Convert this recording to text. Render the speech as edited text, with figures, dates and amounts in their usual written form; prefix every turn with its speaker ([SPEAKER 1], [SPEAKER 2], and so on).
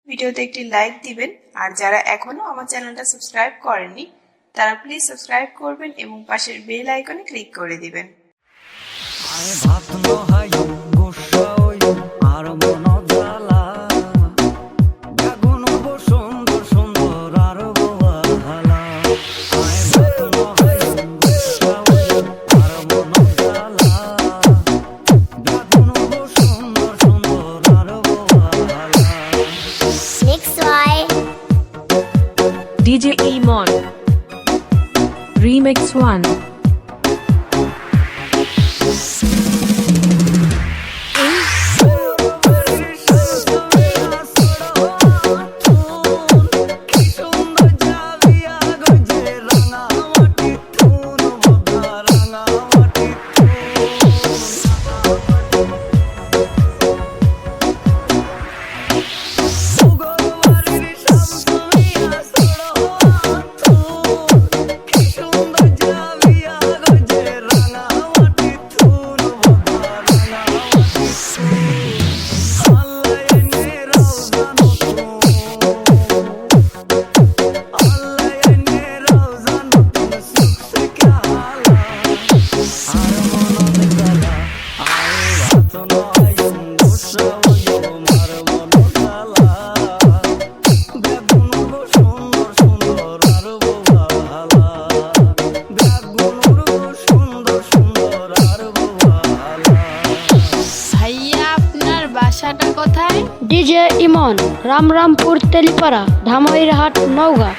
[SPEAKER 1] ভিডিওতে একটি লাইক দিবেন। আর যারা এখনো আমার চ্যানেলটা সাবস্ক্রাইব করেননি তারা প্লিজ সাবস্ক্রাইব করবেন এবং পাশের বেল আইকনে ক্লিক করে দিবেন।
[SPEAKER 2] DJ Emon Remix 1
[SPEAKER 3] কোথায়? DJ ইমন, রামরামপুর তেলিপাড়া, ধামইরহাট, নওগাঁ।